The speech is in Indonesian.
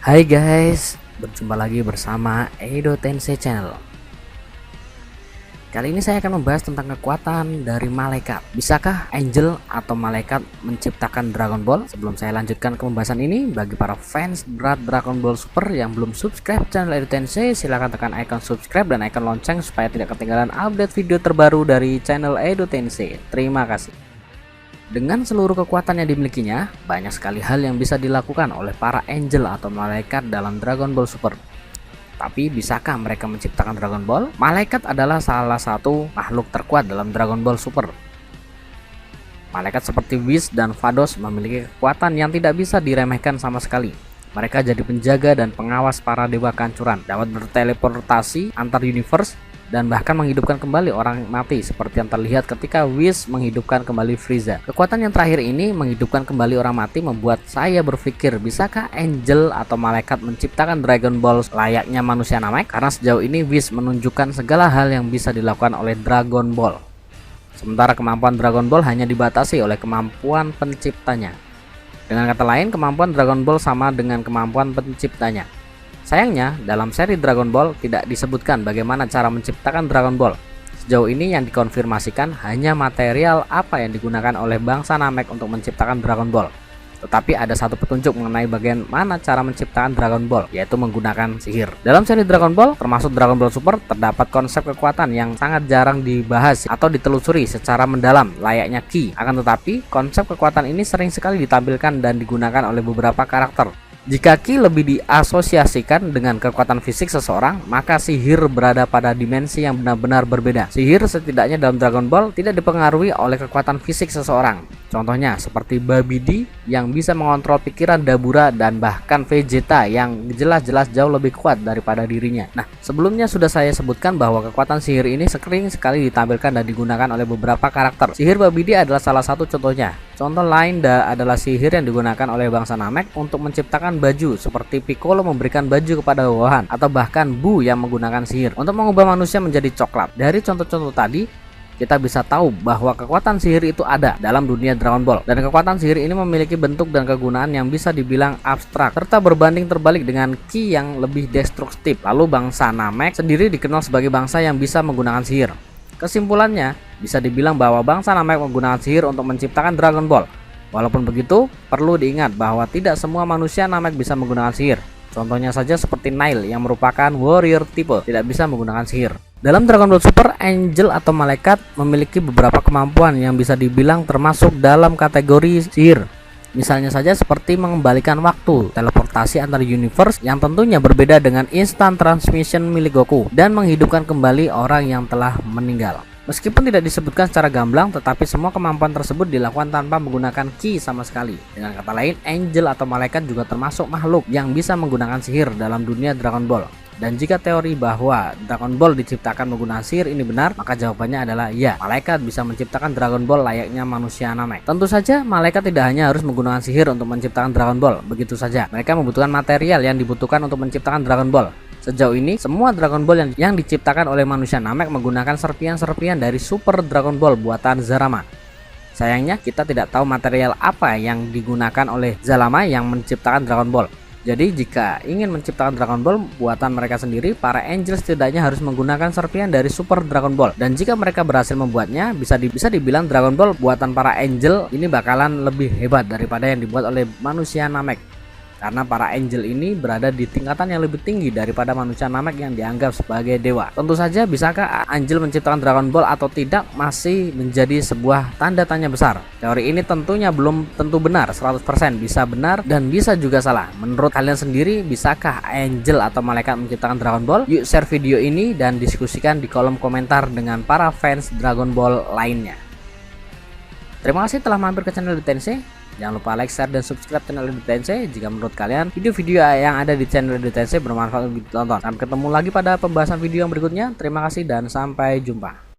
Hai guys, berjumpa lagi bersama Edo Tensei Channel. Kali ini saya akan membahas tentang kekuatan dari malaikat. Bisakah angel atau malaikat menciptakan Dragon Ball? Sebelum saya lanjutkan ke pembahasan ini, bagi para fans berat Dragon Ball Super yang belum subscribe channel Edo Tensei, silahkan tekan icon subscribe dan icon lonceng supaya tidak ketinggalan update video terbaru dari channel Edo Tensei. Terima kasih. Dengan seluruh kekuatan yang dimilikinya, banyak sekali hal yang bisa dilakukan oleh para angel atau malaikat dalam Dragon Ball Super. Tapi bisakah mereka menciptakan Dragon Ball? Malaikat adalah salah satu makhluk terkuat dalam Dragon Ball Super. Malaikat seperti Whis dan Vados memiliki kekuatan yang tidak bisa diremehkan sama sekali. Mereka jadi penjaga dan pengawas para dewa kehancuran, dapat berteleportasi antar universe, dan bahkan menghidupkan kembali orang mati seperti yang terlihat ketika Whis menghidupkan kembali Frieza. Kekuatan yang terakhir ini, menghidupkan kembali orang mati, membuat saya berpikir, bisakah angel atau malaikat menciptakan Dragon Ball layaknya manusia Namek? Karena sejauh ini Whis menunjukkan segala hal yang bisa dilakukan oleh Dragon Ball, sementara kemampuan Dragon Ball hanya dibatasi oleh kemampuan penciptanya. Dengan kata lain, kemampuan Dragon Ball sama dengan kemampuan penciptanya. Sayangnya, dalam seri Dragon Ball tidak disebutkan bagaimana cara menciptakan Dragon Ball. Sejauh ini yang dikonfirmasikan hanya material apa yang digunakan oleh bangsa Namek untuk menciptakan Dragon Ball. Tetapi ada satu petunjuk mengenai bagaimana cara menciptakan Dragon Ball, yaitu menggunakan sihir. Dalam seri Dragon Ball, termasuk Dragon Ball Super, terdapat konsep kekuatan yang sangat jarang dibahas atau ditelusuri secara mendalam layaknya Ki. Akan tetapi, konsep kekuatan ini sering sekali ditampilkan dan digunakan oleh beberapa karakter. Jika Ki lebih diasosiasikan dengan kekuatan fisik seseorang, maka sihir berada pada dimensi yang benar-benar berbeda. Sihir setidaknya dalam Dragon Ball tidak dipengaruhi oleh kekuatan fisik seseorang. Contohnya seperti Babidi yang bisa mengontrol pikiran Dabura dan bahkan Vegeta yang jelas-jelas jauh lebih kuat daripada dirinya. Nah, sebelumnya sudah saya sebutkan bahwa kekuatan sihir ini sering sekali ditampilkan dan digunakan oleh beberapa karakter. Sihir Babidi adalah salah satu contohnya. Contoh lain adalah sihir yang digunakan oleh bangsa Namek untuk menciptakan baju, seperti Piccolo memberikan baju kepada Gohan, atau bahkan Buu yang menggunakan sihir untuk mengubah manusia menjadi coklat. Dari contoh-contoh tadi, kita bisa tahu bahwa kekuatan sihir itu ada dalam dunia Dragon Ball, dan kekuatan sihir ini memiliki bentuk dan kegunaan yang bisa dibilang abstrak serta berbanding terbalik dengan Ki yang lebih destruktif. Lalu bangsa Namek sendiri dikenal sebagai bangsa yang bisa menggunakan sihir. Kesimpulannya, bisa dibilang bahwa bangsa Namek menggunakan sihir untuk menciptakan Dragon Ball. Walaupun begitu, perlu diingat bahwa tidak semua manusia Namek bisa menggunakan sihir. Contohnya saja seperti Nail yang merupakan warrior tipe, tidak bisa menggunakan sihir. Dalam Dragon Ball Super, angel atau malaikat memiliki beberapa kemampuan yang bisa dibilang termasuk dalam kategori sihir. Misalnya saja seperti mengembalikan waktu, teleportasi antar universe yang tentunya berbeda dengan instant transmission milik Goku, dan menghidupkan kembali orang yang telah meninggal. Meskipun tidak disebutkan secara gamblang, tetapi semua kemampuan tersebut dilakukan tanpa menggunakan Ki sama sekali. Dengan kata lain, angel atau malaikat juga termasuk makhluk yang bisa menggunakan sihir dalam dunia Dragon Ball. Dan jika teori bahwa Dragon Ball diciptakan menggunakan sihir ini benar, maka jawabannya adalah ya, malaikat bisa menciptakan Dragon Ball layaknya manusia Namek. Tentu saja, malaikat tidak hanya harus menggunakan sihir untuk menciptakan Dragon Ball, begitu saja. Mereka membutuhkan material yang dibutuhkan untuk menciptakan Dragon Ball. Sejauh ini, semua Dragon Ball yang diciptakan oleh manusia Namek menggunakan serpian-serpian dari Super Dragon Ball buatan Zalama. Sayangnya, kita tidak tahu material apa yang digunakan oleh Zalama yang menciptakan Dragon Ball. Jadi jika ingin menciptakan Dragon Ball buatan mereka sendiri, para angel setidaknya harus menggunakan serpian dari Super Dragon Ball. Dan jika mereka berhasil membuatnya, bisa dibilang Dragon Ball buatan para angel ini bakalan lebih hebat daripada yang dibuat oleh manusia Namek. Karena para angel ini berada di tingkatan yang lebih tinggi daripada manusia Namek yang dianggap sebagai dewa. Tentu saja, bisakah angel menciptakan Dragon Ball atau tidak masih menjadi sebuah tanda tanya besar. Teori ini tentunya belum tentu benar 100%, bisa benar dan bisa juga salah. Menurut kalian sendiri, bisakah angel atau malaikat menciptakan Dragon Ball? Yuk share video ini dan diskusikan di kolom komentar dengan para fans Dragon Ball lainnya. Terima kasih telah mampir ke channel Edo Tensei. Jangan lupa like, share, dan subscribe channel Edo Tensei jika menurut kalian video-video yang ada di channel Edo Tensei bermanfaat untuk ditonton. Sampai ketemu lagi pada pembahasan video yang berikutnya. Terima kasih dan sampai jumpa.